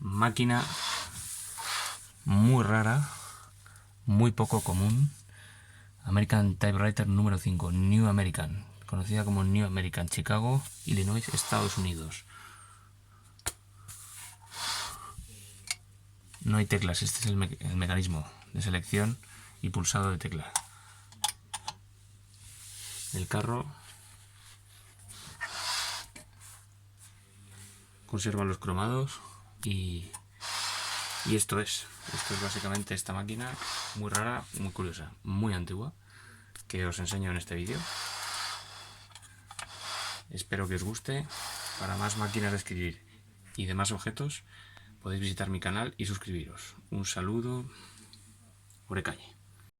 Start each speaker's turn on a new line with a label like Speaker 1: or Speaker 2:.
Speaker 1: máquina muy rara, muy poco común. American Typewriter número 5, New American, conocida como New American, Chicago, Illinois, Estados Unidos. No hay teclas, este es el mecanismo de selección y pulsado de tecla. El carro conserva los cromados y esto es básicamente esta máquina muy rara, muy curiosa, muy antigua, que os enseño en este vídeo. Espero que os guste. Para más máquinas de escribir y demás objetos podéis visitar mi canal y suscribiros. Un saludo, Orecalle.